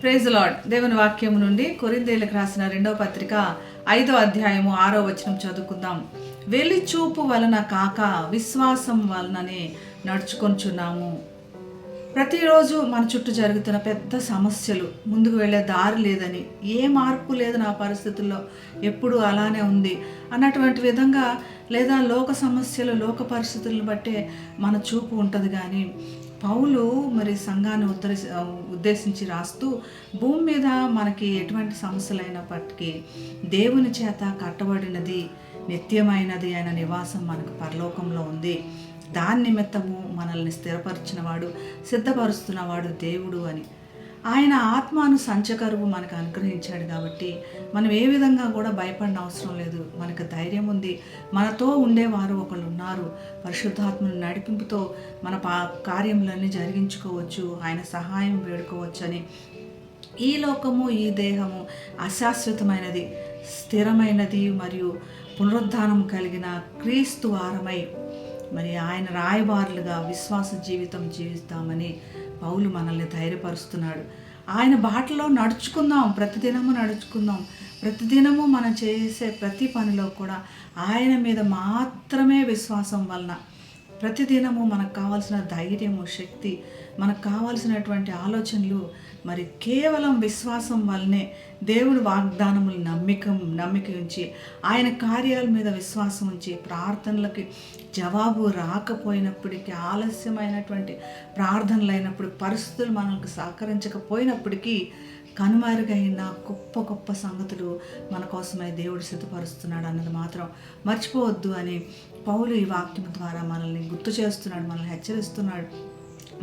Praise lord. దేవుని వాక్యము నుండి కొరింథీయులకు రాసిన 2వ పత్రిక 5వ అధ్యాయము 6వ వచనం చదువుకుందాం. వెలిచూపు వలన కాక విశ్వాసం వలననే నడుచుకొంచున్నాము. ప్రతిరోజు మన చుట్టూ జరుగుతున్న పెద్ద సమస్యలు, ముందుకు వెళ్ళే దారి లేదని, ఏ మార్పు లేదు నా పరిస్థితుల్లో, ఎప్పుడు అలానే ఉంది అన్నటువంటి విధంగా, లేదా లోక సమస్యలు, లోక పరిస్థితులను బట్టే మన చూపు ఉంటుంది. కానీ పౌలు మరి సంఘాన్ని ఉద్దేశించి రాస్తూ, భూమి మీద మనకి ఎటువంటి సమస్యలైనప్పటికీ దేవుని చేత కట్టబడినది నిత్యమైనది అయిన నివాసం మనకు పరలోకంలో ఉంది. దాని నిమిత్తము మనల్ని స్థిరపరిచినవాడు, సిద్ధపరుస్తున్నవాడు దేవుడు అని. ఆయన ఆత్మను సంచకరువు మనకు అనుగ్రహించాడు కాబట్టి మనం ఏ విధంగా కూడా భయపడిన అవసరం లేదు. మనకు ధైర్యం ఉంది. మనతో ఉండేవారు ఒకళ్ళు ఉన్నారు. పరిశుద్ధాత్మను నడిపింపుతో మన కార్యములన్నీ జరిగించుకోవచ్చు, ఆయన సహాయం వేడుకోవచ్చు అని. ఈ లోకము, ఈ దేహము అశాశ్వతమైనది, స్థిరమైనది మరియు పునరుద్ధానం కలిగిన క్రీస్తు వారమై మరి ఆయన రాయబారులుగా విశ్వాస జీవితం జీవిస్తామని పౌలు మనల్ని ధైర్యపరుస్తున్నాడు. ఆయన బాటలో నడుచుకుందాం, ప్రతిదినము నడుచుకుందాం. ప్రతిదినము మనం చేసే ప్రతి పనిలో కూడా ఆయన మీద మాత్రమే విశ్వాసం వలన ప్రతిదినము మనకు కావాల్సిన ధైర్యము, శక్తి, మనకు కావాల్సినటువంటి ఆలోచనలు మరి కేవలం విశ్వాసం వల్లనే, దేవుడి వాగ్దానములు నమ్మిక ఉంచి, ఆయన కార్యాల మీద విశ్వాసం ఉంచి, ప్రార్థనలకి జవాబు రాకపోయినప్పటికీ, ఆలస్యమైనటువంటి ప్రార్థనలు అయినప్పుడు, పరిస్థితులు మనకు సహకరించకపోయినప్పటికీ, కనుమరుగైన గొప్ప గొప్ప సంగతులు మన కోసమై దేవుడు సిద్ధపరుస్తున్నాడు అన్నది మాత్రం మర్చిపోవద్దు అని పౌలు ఈ వాక్యం ద్వారా మనల్ని గుర్తు చేస్తున్నాడు, మనల్ని హెచ్చరిస్తున్నాడు,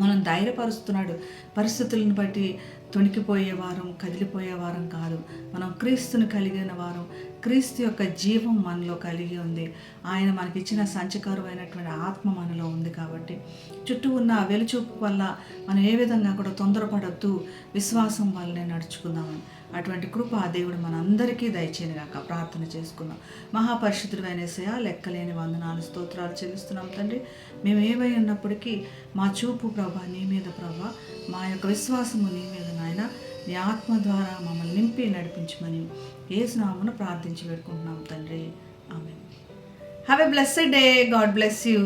మనం ధైర్యపరుస్తున్నాడు. పరిస్థితులను బట్టి తొణికిపోయేవారం, కదిలిపోయేవారం కాదు. మనం క్రీస్తుని కలిగిన వారం. క్రీస్తు యొక్క జీవం మనలో కలిగి ఉంది. ఆయన మనకిచ్చిన సంచకరువైనటువంటి ఆత్మ మనలో ఉంది. కాబట్టి చుట్టూ ఉన్న వెలుచూపు వల్ల మనం ఏ విధంగా కూడా తొందరపడద్దు, విశ్వాసం వల్లనే నడుచుకుందామని. అటువంటి కృప దేవుడు మనందరికీ దయచేయనుగాక. ప్రార్థన చేసుకుందాం. మహాపరిశుద్ధుడైన యేసయ్యా, లెక్కలేని వందనాలు, స్తోత్రాలు చెల్లిస్తున్నాం తండ్రి. మేము ఏవై ఉన్నప్పటికీ మా చూపు ప్రభా నీ మీద, ప్రభా మా యొక్క విశ్వాసము నీ మీద నాయన, నీ ఆత్మ ద్వారా మమ్మల్ని నింపి నడిపించమని యేసు నామమున ప్రార్థించి పెట్టుకుంటున్నాం తండ్రి. Amen. Have a blessed day. God bless you.